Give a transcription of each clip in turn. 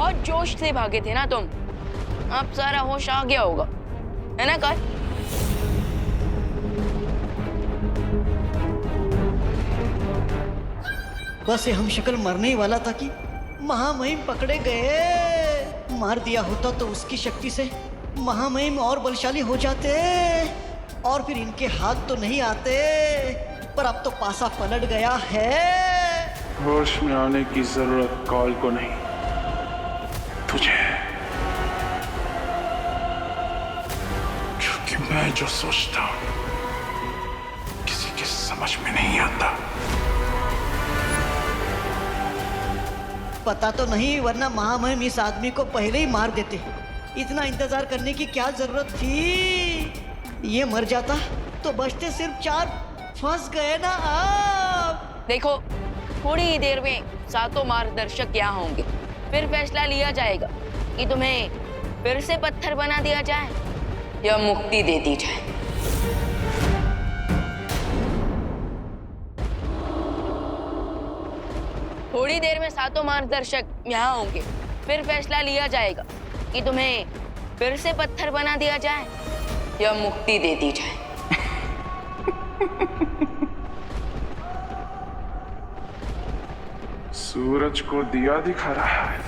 बहुत जोश से भागे थे ना तुम, अब सारा होश आ गया होगा, है ना काल? बस ये हम शक्ल मरने ही वाला था कि महामहिम पकड़े गए। मार दिया होता तो उसकी शक्ति से महामहिम और बलशाली हो जाते और फिर इनके हाथ तो नहीं आते, पर अब तो पासा पलट गया है। होश में आने की जरूरत काल को नहीं, तुझे। क्योंकि मैं जो सोचता हूं किसी के समझ में नहीं आता। पता तो नहीं, वरना महामहिम इस आदमी को पहले ही मार देते। इतना इंतजार करने की क्या जरूरत थी? ये मर जाता तो बचते सिर्फ 4। फंस गए ना आप। देखो, थोड़ी ही देर में सातों मार्गदर्शक यहाँ होंगे, फिर फैसला लिया जाएगा कि तुम्हें फिर से पत्थर बना दिया जाए या मुक्ति दे दी जाए। थोड़ी देर में सातों मार्गदर्शक यहाँ होंगे, फिर फैसला लिया जाएगा कि तुम्हें फिर से पत्थर बना दिया जाए या मुक्ति दे दी जाए। सूरज को दिया दिखा रहा है।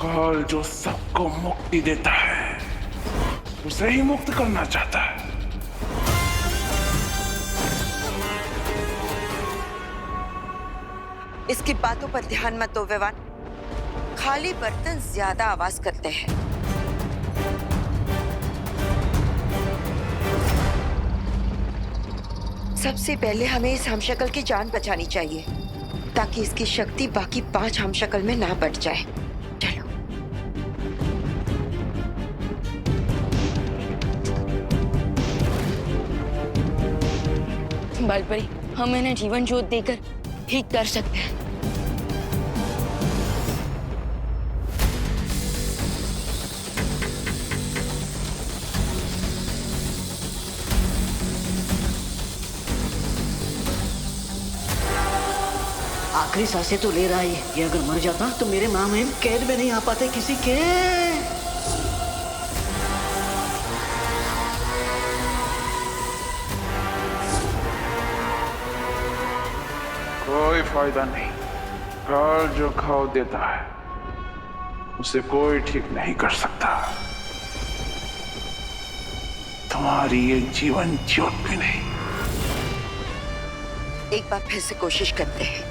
काल जो सबको मुक्ति देता है, उसे ही मुक्त करना चाहता है। इसकी बातों पर ध्यान मत दो विवान। खाली बर्तन ज्यादा आवाज करते हैं। सबसे पहले हमें इस हमशक्ल की जान बचानी चाहिए, ताकि इसकी शक्ति बाकी 5 हमशक्ल में ना बढ़ जाए। चलो। बालपरी, हम इन्हें जीवन ज्योत देकर ठीक कर सकते हैं। आखिरी सांसें तो ले रहा है ये अगर मर जाता तो मेरे महामहिम कैद में नहीं आ पाते किसी के। कोई फायदा नहीं। काल जो घाव देता है उसे कोई ठीक नहीं कर सकता। तुम्हारी ये जीवन ज्योत भी नहीं। एक बार फिर से कोशिश करते हैं।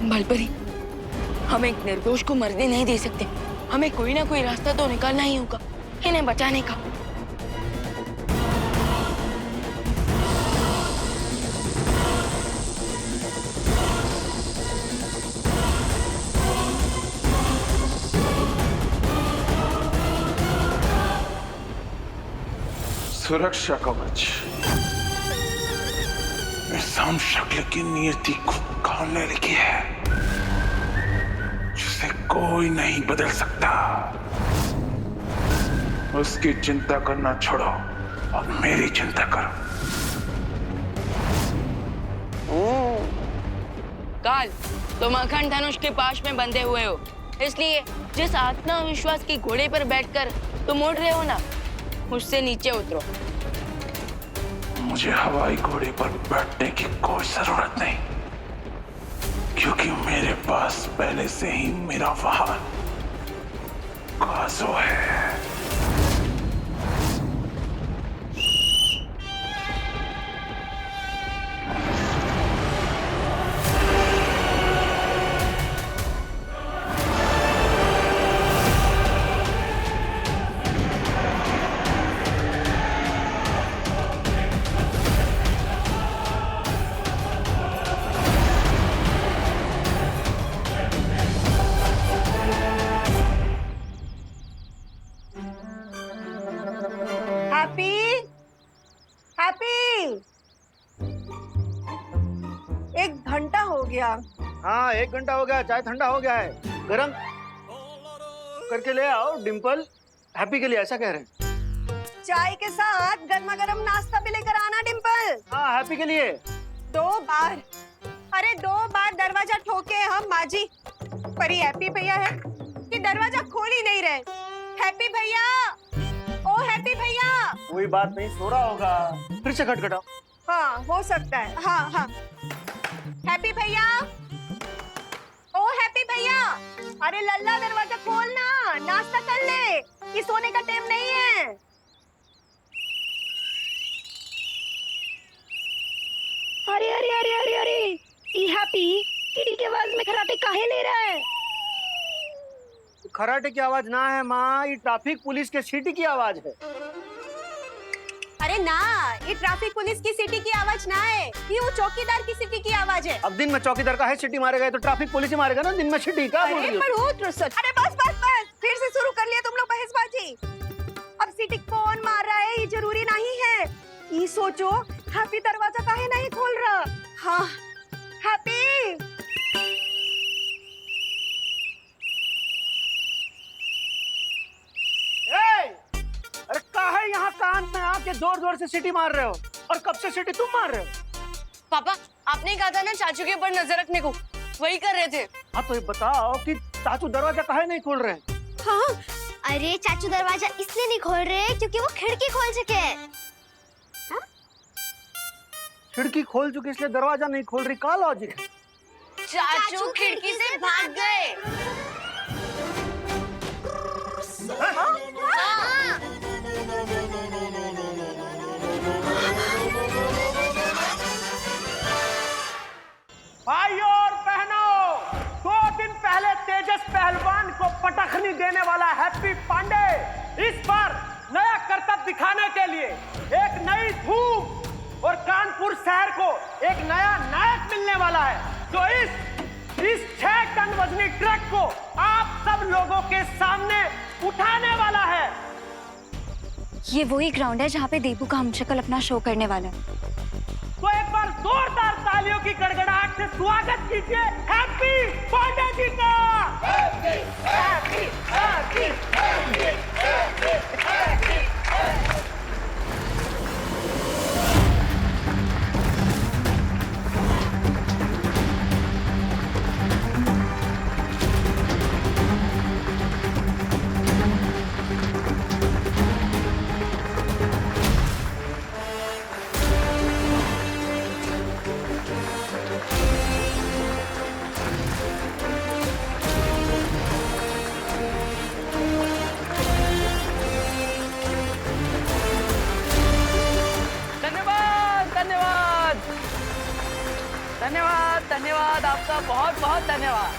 बालपरी, हम एक निर्दोष को मरने नहीं दे सकते। हमें कोई ना कोई रास्ता तो निकालना ही होगा इन्हें बचाने का। सुरक्षा कवच इस हमशक्ल की नियति को काल ने लिखी है, जिसे कोई नहीं बदल सकता। उसकी चिंता करना छोड़ो और मेरी चिंता करो। काल, तुम अखंड धनुष के पाश में बंधे हुए हो, इसलिए जिस आत्मविश्वास के घोड़े पर बैठकर तुम उड़ रहे हो ना, उससे नीचे उतरो। मुझे हवाई घोड़े पर बैठने की कोई जरूरत नहीं, क्योंकि मेरे पास पहले से ही मेरा वाहन काजो है। हैप्पी हैप्पी, 1 घंटा हो गया। हाँ 1 घंटा हो गया, चाय ठंडा हो गया है, गरम करके ले आओ। डिम्पल हैप्पी के लिए ऐसा कह रहे हैं। चाय के साथ गर्मा गर्म नाश्ता भी लेकर आना डिम्पल। हाँ हैप्पी के लिए। 2 बार, अरे 2 बार दरवाजा ठोके हम माजी, पर ये हैप्पी भैया है कि दरवाजा खोल ही नहीं रहे। हैप्पी भैया, ओ हैप्पी भैया। कोई बात नहीं, सो रहा होगा, फिर से खटखटाओ। हाँ हो सकता है, हाँ हाँ। हैप्पी भैया, ओ हैप्पी भैया, अरे लल्ला दरवाजा खोलना, नाश्ता कर ले, ये सोने का टाइम नहीं है। अरे अरे अरे अरे अरे, ये हैप्पी टीटी की आवाज में खराटे काहे ले रहा है? खराटे की आवाज ना है माँ, ये ट्रैफिक पुलिस के सीटी की आवाज है। अरे ना, ये ट्रैफिक पुलिस की सीटी की आवाज ना है, ये वो चौकीदार की सीटी की आवाज है। अब दिन में चौकीदार का है सीटी मारेगा, तो ट्रैफिक पुलिस ही मारेगा ना दिन में सीटी। क्या बोल रही हो? अरे बस बस बस, फिर से शुरू कर लिया तुम लोग बहसबाजी। अब सीटी कौन मार रहा है ये जरूरी नहीं है, ये सोचो हैप्पी दरवाजा काहे नहीं खोल रहा। हाँ हैप्पी, अरे काहे यहाँ कान में आके जोर जोर से सीटी मार रहे हो, और कब से सीटी तुम मार रहे हो? पापा आपने कहा था ना चाचू के ऊपर नजर रखने को, वही कर रहे थे। हाँ तो ये बताओ कि चाचू दरवाजा काहे नहीं खोल रहे हैं? हाँ अरे चाचू दरवाजा इसलिए नहीं खोल रहे क्योंकि वो खिड़की खोल चुके हैं। खिड़की खोल चुकी इसलिए दरवाजा नहीं खोल रही, का लॉजिक है? चाचू खिड़की से भाग गए। भाइयों और बहनों, 2 दिन पहले तेजस पहलवान को पटखनी देने वाला हैप्पी पांडे इस बार नया करतब दिखाने के लिए एक नई धूम और कानपुर शहर को एक नया नायक मिलने वाला है, जो इस 6 टन वजनी ट्रक को आप सब लोगों के सामने उठाने वाला है। ये वही ग्राउंड है जहाँ पे देबू का हमशक्ल अपना शो करने वाला है। तो एक बार जोरदार तालियों की गड़गड़ाहट से स्वागत कीजिए हैप्पी पांडे जी का। Happy happy happy happy happy happy. धन्यवाद धन्यवाद, आपका बहुत बहुत धन्यवाद।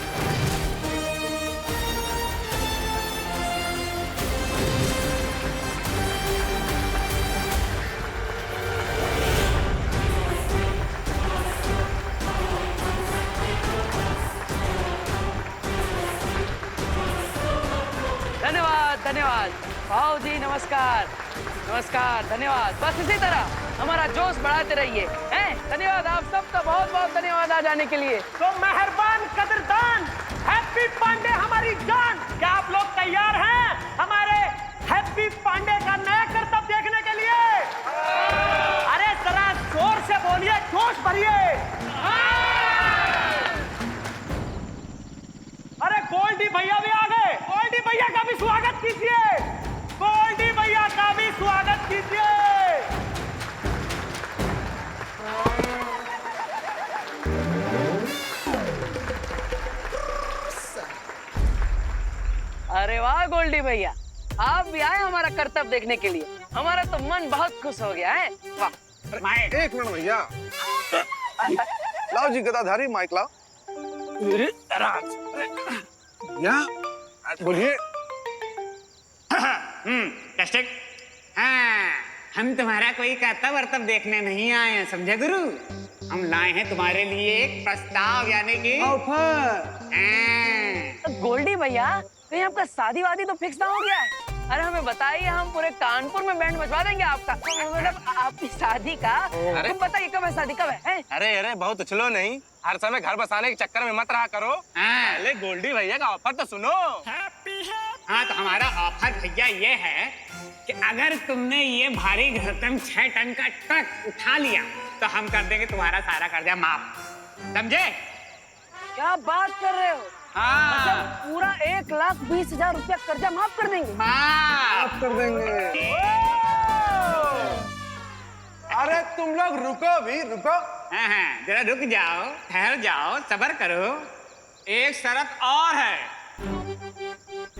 धन्यवाद धन्यवाद भाव जी, नमस्कार नमस्कार, धन्यवाद। बस इसी तरह हमारा जोश बढ़ाते रहिए। हैं? धन्यवाद आप सबका, बहुत बहुत धन्यवाद आ जाने के लिए। तो मेहरबान कदरदान हैप्पी पांडे हमारी जान, क्या आप लोग तैयार हैं हमारे हैप्पी पांडे का नया करतब देखने के लिए? अरे जरा जोर से बोलिए, जोश भरिए। अरे गोल्डी भैया भी आ गए, गोल्डी भैया का भी स्वागत कीजिए, गोल्डी भैया का भी स्वागत कीजिए। अरे वाह गोल्डी भैया, आप भी आए हमारा करतब देखने के लिए, हमारा तो मन बहुत खुश हो गया है। वाह। एक मिनट भैया, लाओ जी गदाधारी माइक लाओ। भैया बोलिए। टेस्टिंग। हाँ, हम तुम्हारा कोई करतब वर्तब देखने नहीं आए हैं, समझे गुरु? हम लाए हैं तुम्हारे लिए एक प्रस्ताव, यानी कि ऑफर। गोल्डी भैया, कहीं आपका शादी वादी तो फिक्स ना हो गया है? अरे हमें बताइए, हम पूरे कानपुर में बैंड बजवा देंगे आपका। मतलब आपकी शादी का। तुम बताइए कब है शादी, कब है? अरे अरे बहुत उछलो नहीं, हर समय घर बसाने के चक्कर में मत रहा करो। पहले गोल्डी भैया का ऑफर तो सुनो। हाँ तो हमारा ऑफर भैया ये है कि अगर तुमने ये भारी भरकम 6 टन का ट्रक उठा लिया तो हम कर देंगे तुम्हारा सारा कर्जा माफ, समझे? क्या बात कर रहे हो? हाँ मतलब पूरा 1,20,000 रुपया कर्जा माफ कर देंगे? माफ कर देंगे। अरे तुम लोग रुको भी, रुको। हाँ, जरा रुक जाओ, ठहर जाओ, सब्र करो। एक शर्त और है,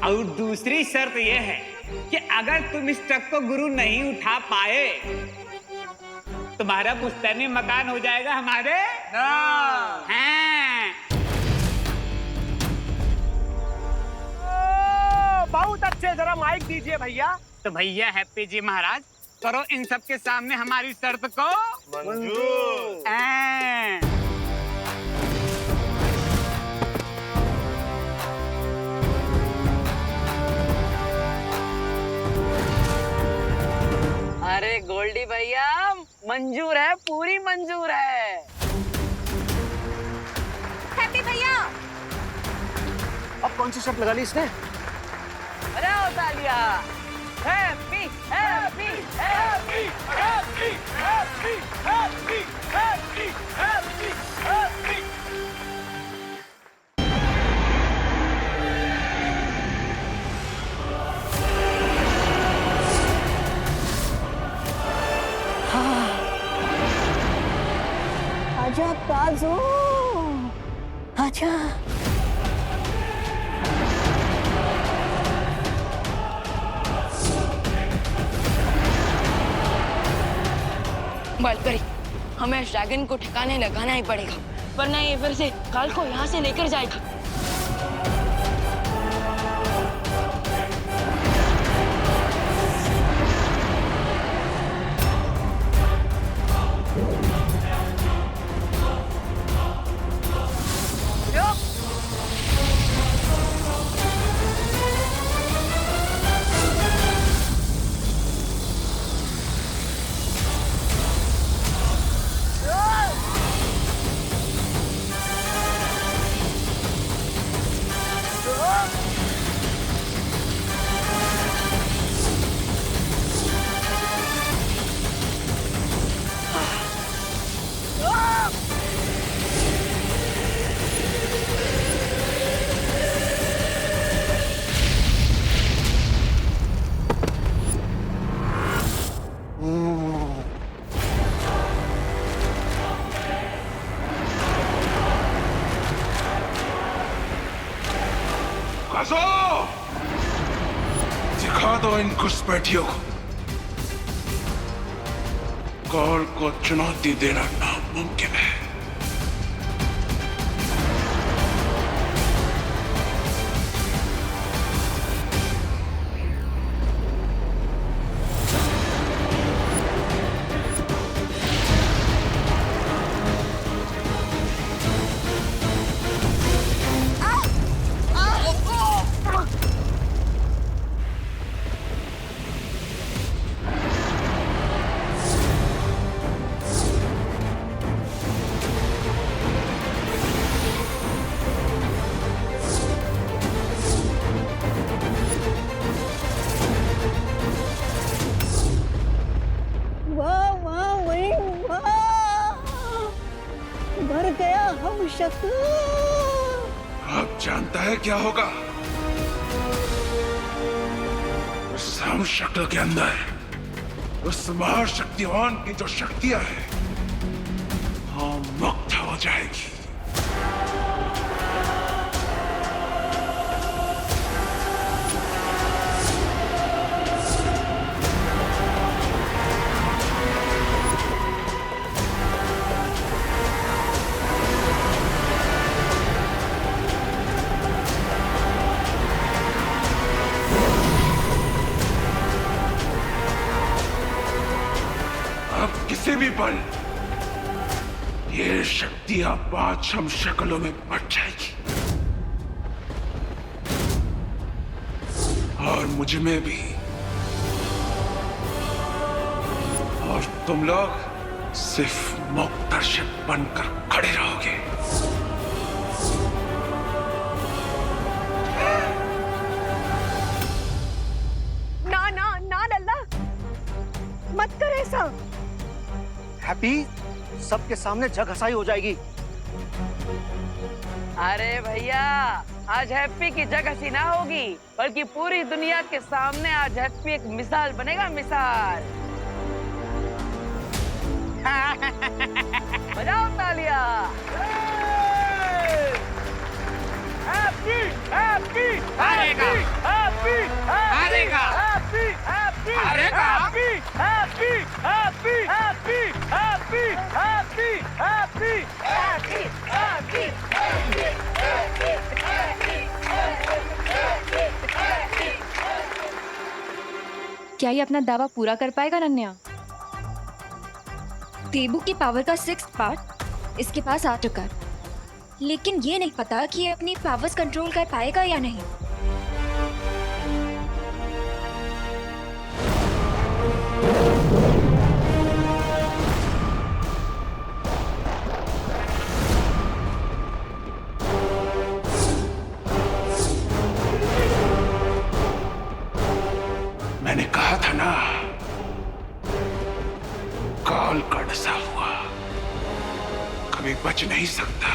और दूसरी शर्त ये है कि अगर तुम इस ट्रक को गुरु नहीं उठा पाए तुम्हारा पुश्तैनी मकान हो जाएगा हमारे नाम। हाँ। बहुत अच्छे, जरा माइक दीजिए भैया। तो भैया हैप्पी जी महाराज, करो इन सब के सामने हमारी शर्त को मंजूर। अरे गोल्डी भैया, मंजूर है, पूरी मंजूर है। हैप्पी भैया, अब कौन सी शर्त लगा ली इसने? अरे ओ तालिया, happy happy happy happy happy happy happy happy happy. आजा काजू, आजा। बालकरी, हमें इस ड्रैगन को ठिकाने लगाना ही पड़ेगा, वरना ये फिर से काल को यहाँ से लेकर जाएगा। दिखा दो इन घुसपैठियों को, कॉल को चुनौती देना नामुमकिन है। मर गया हम शक्ल। अब जानता है क्या होगा? उस हम शक्ल के अंदर उस महाशक्तिवान की जो शक्तियां हैं वो मुक्त हो जाएगी। अब किसी भी पल ये शक्तियां 5 हम शक्लों में बट जाएगी और मुझ में भी तुम लोग सिर्फ मूक दर्शक बनकर खड़े रहोगे। ना ना ना लल्ला, मत कर ऐसा। हैप्पी, सबके सामने जग हंसाई हो जाएगी। अरे भैया, आज हैप्पी की जगह सी ना होगी, बल्कि पूरी दुनिया के सामने आज हैप्पी एक मिसाल बनेगा, मिसाल। बजाओ तालियां। हैप्पी हैप्पी हारेगा। हैप्पी हारेगा। हैप्पी हैप्पी हारेगा। Happy happy happy happy happy happy happy happy क्या ये अपना दावा पूरा कर पाएगा नन्या? देबू की पावर का 6th पार्ट इसके पास आ चुका है, लेकिन ये नहीं पता कि ये अपनी पावर्स कंट्रोल कर पाएगा या नहीं। मैंने कहा था ना, काल का डसा हुआ कभी बच नहीं सकता।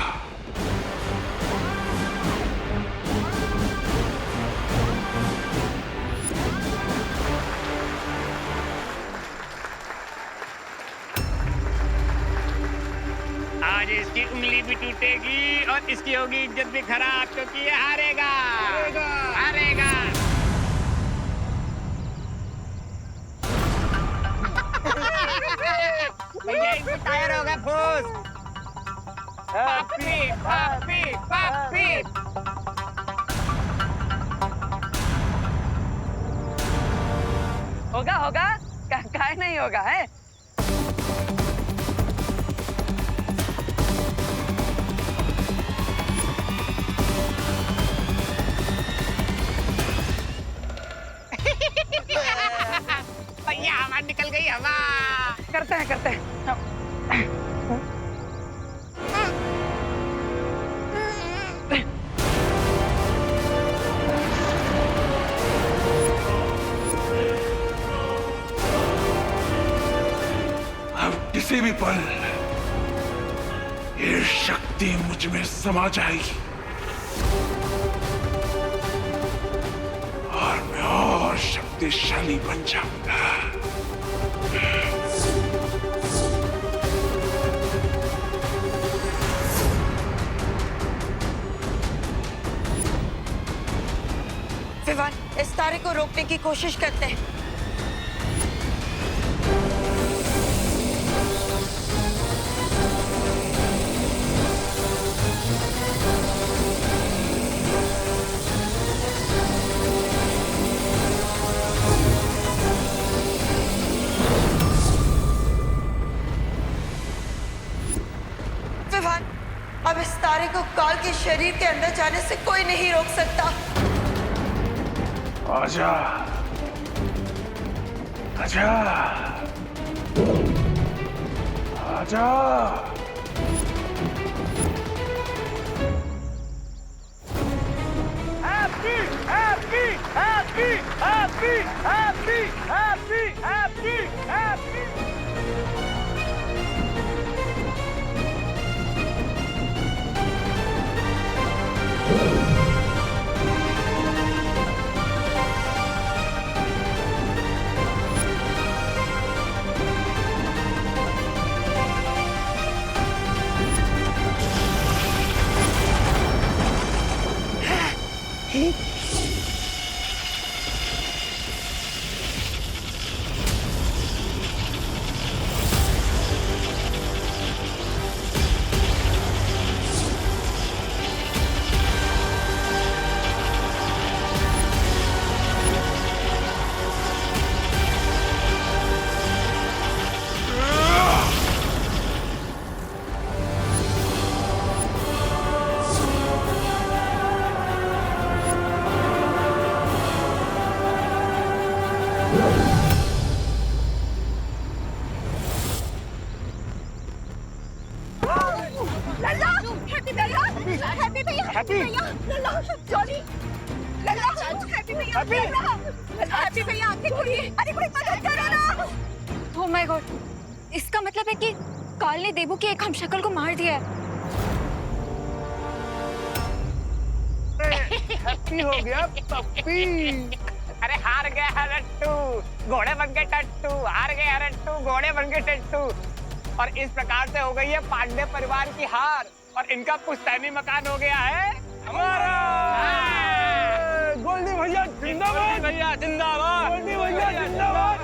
आज इसकी उंगली भी टूटेगी और इसकी होगी इज्जत भी खराब, क्योंकि ये हारेगा हारेगा। भैया इनको टायर होगा फूस। पापी पापी पापी। होगा होगा, काहे नहीं होगा है। भैया हमारी निकल गई हवा। करते हैं करते हैं। अब किसी भी पल ये शक्ति मुझ में समा जाएगी और मैं और शक्तिशाली बन जाऊंगा। विवान, इस तारे को रोकने की कोशिश करते हैं। विवान, अब इस तारे को काल के शरीर के अंदर जाने से कोई नहीं रोक सकता। आजा आजा आजा। Happy happy happy happy happy happy happy happy. Happy लल्ला जॉली लल्ला हैप्पी भैया लल्ला हैप्पी भैया आंखें खोलिए अरे कोई मदद करो ना। ओह माय गॉड, इसका मतलब है कि काल ने देबू के एक हमशक्ल को मार दिया है। हैप्पी हो गया पप्पी। अरे हार गया है रट्टू, घोड़े बन के टट्टू, हार गया है रट्टू, घोड़े बन के टट्टू। और इस प्रकार से हो गई है पांडे परिवार की हार और इनका पुश्तैनी मकान हो गया है हमारा। गोल्डी भैया जिंदाबाद, भैया जिंदाबाद, गोल्डी भैया जिंदाबाद।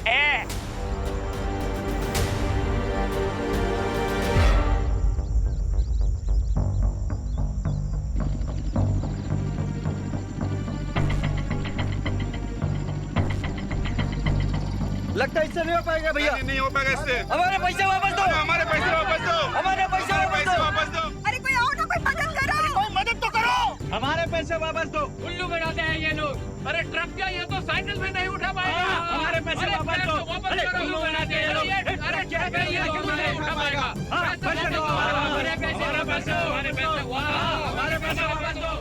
ए लगता है इससे नहीं हो पाएगा भैया। नहीं हो पाएगा इससे। हमारे पैसे वापस दो, हमारे पैसे वापस दो, हमारे पैसे वापस दो। अरे कोई आओ ना, कोई मदद करो। कोई मदद तो करो। हमारे पैसे वापस दो। उल्लू बनाते हैं ये लोग। अरे ट्रक क्या, ये तो साइकिल में नहीं उठा पाएगा। हमारे पैसे वापस दो। उल्लू बनाते हैं ये लोग। अरे क्या करिए, ये क्यों नहीं उठा पाएगा? पैसे दो, हमारे पैसे वापस दो, हमारे पैसे वापस दो।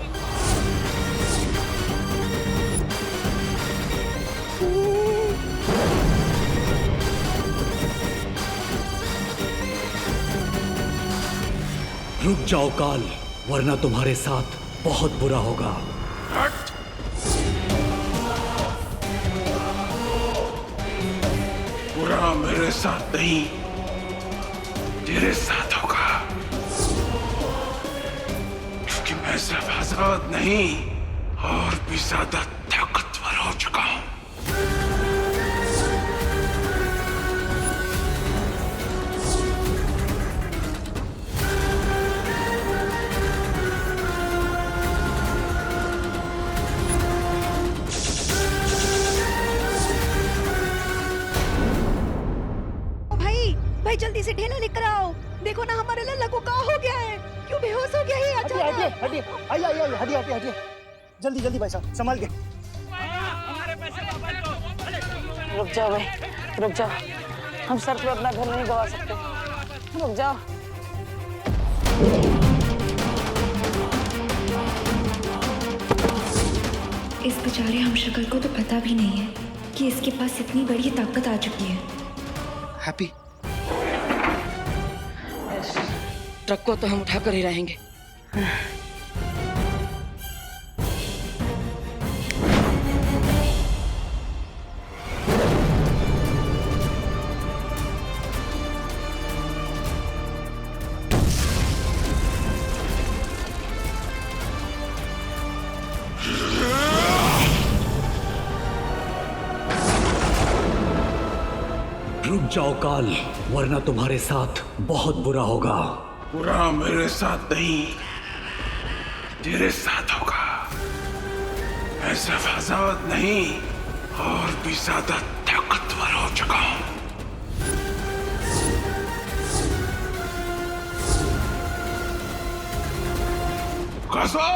रुक जाओ काल, वरना तुम्हारे साथ बहुत बुरा होगा। हट! बुरा मेरे साथ नहीं, तेरे साथ होगा, क्योंकि मैं सिर्फ आजाद नहीं और भी ज्यादा ताकतवर हो चुका हूं। भाई जल्दी से ढेला लेकर आओ। देखो ना हमारे लल्ला को क्या हो गया है, क्यों बेहोश हो गया है अचानक। हटिए जल्दी जल्दी भाई साहब संभाल के। रुक जाओ भाई, रुक जाओ, हम सर पे अपना घर नहीं गवा सकते, रुक जाओ। इस बेचारे हमशक्ल को तो पता भी नहीं है कि इसके पास इतनी बड़ी ताकत आ चुकी है। हैप्पी, ट्रक को तो हम उठाकर ही रहेंगे। रुक जाओ काल, वरना तुम्हारे साथ बहुत बुरा होगा। बुरा मेरे साथ नहीं, तेरे साथ होगा। मैं सिर्फ आजाद नहीं और भी ज्यादा ताकतवर हो चुका हूं। कसो!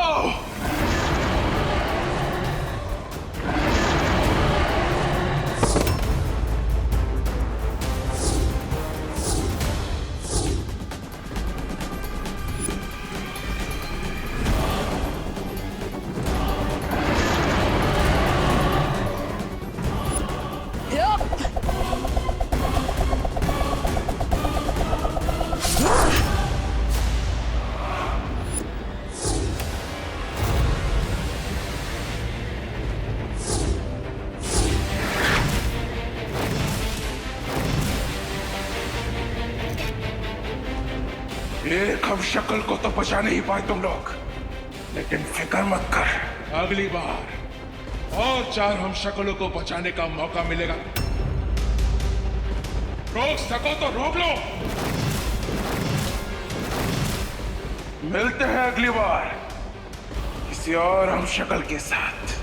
एक हम शक्ल को तो बचा नहीं पाए तुम लोग, लेकिन फिक्र मत कर, अगली बार और 4 हम शक्लों को बचाने का मौका मिलेगा। रोक सको तो रोक लो। मिलते हैं अगली बार किसी और हम शक्ल के साथ।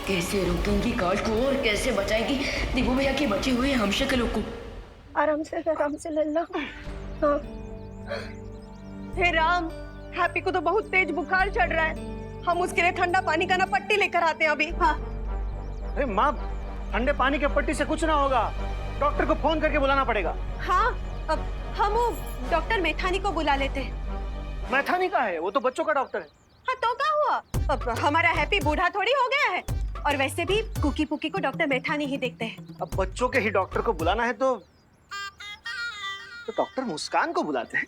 कैसे रोकेंगी काल को और कैसे बचाएगी दिबू भैया के बचे हुए हमशक्लों को? आराम से लल्ला। हाँ। हे राम, हैप्पी को तो बहुत तेज बुखार चढ़ रहा है। हम उसके लिए ठंडा पानी का ना पट्टी लेकर आते हैं अभी। हाँ। अरे माँ, ठंडे पानी के पट्टी से कुछ ना होगा, डॉक्टर को फोन करके बुलाना पड़ेगा। हाँ, अब हम वो डॉक्टर मैथानी को बुला लेते हैं। मैथानी का है? वो तो बच्चों का डॉक्टर है। हाँ तो क्या हुआ, अब हमारा हैप्पी बूढ़ा थोड़ी हो गया है। और वैसे भी कुकी पुकी को डॉक्टर मैथानी ही देखते हैं। अब बच्चों के ही डॉक्टर को बुलाना है तो डॉक्टर मुस्कान को बुलाते हैं।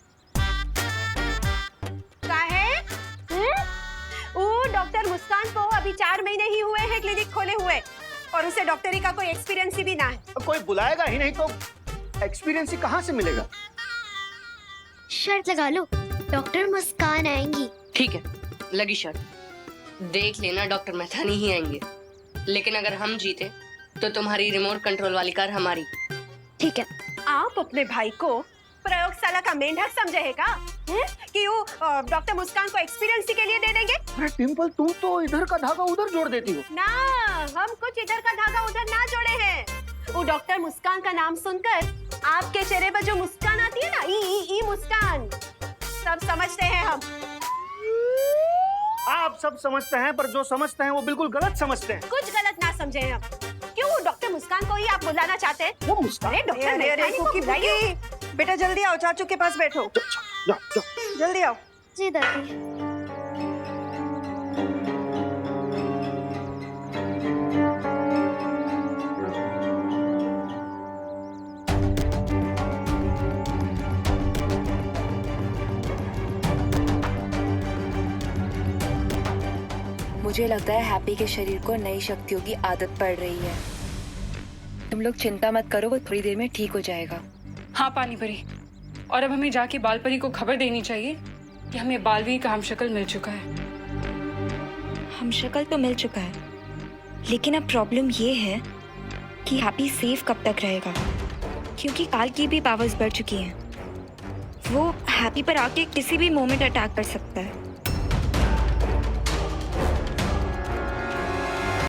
डॉक्टर मुस्कान को अभी 4 महीने ही हुए हैं क्लिनिक खोले हुए, और उसे डॉक्टरी का कोई एक्सपीरियंस भी ना है। कोई बुलाएगा ही नहीं तो एक्सपीरियंस ही कहाँ से मिलेगा? शर्त लगा लो, डॉक्टर मुस्कान आएंगी। ठीक है, लगी शर्त। देख लेना डॉक्टर मैथानी ही आएंगे, लेकिन अगर हम जीते तो तुम्हारी रिमोट कंट्रोल वाली कार हमारी। ठीक है। आप अपने भाई को प्रयोगशाला का मेंढक समझे है का? कि वो डॉक्टर मुस्कान को एक्सपीरियंस के लिए दे देंगे? अरे डिम्पल, तुम तो इधर का धागा उधर जोड़ देती हो ना। हम कुछ इधर का धागा उधर ना जोड़े हैं। वो डॉक्टर मुस्कान का नाम सुनकर आपके चेहरे पर जो मुस्कान आती है ना, ई मुस्कान, सब समझते हैं हम। आप सब समझते हैं, पर जो समझते हैं वो बिल्कुल गलत समझते हैं। कुछ गलत ना समझे हम। क्यों डॉक्टर मुस्कान को ही आप बुलाना चाहते हैं? वो मुस्कान? अरे डॉक्टर मैथानी को बुलाइए। बेटा जल्दी आओ, चाचू के पास बैठो। जल्दी आओ। जी दादी। मुझे लगता है हैप्पी के शरीर को नई शक्तियों की आदत पड़ रही है। तुम लोग चिंता मत करो, वो थोड़ी देर में ठीक हो जाएगा। हाँ पानी परी, और अब हमें जाके बाल परी को खबर देनी चाहिए कि हमें बालवीर का हमशक्ल मिल चुका है। हमशक्ल तो मिल चुका है, लेकिन अब प्रॉब्लम ये है कि हैप्पी सेफ कब तक रहेगा, क्योंकि काल की भी पावर्स बढ़ चुकी हैं। वो हैप्पी पर आके किसी भी मोमेंट अटैक कर सकता है।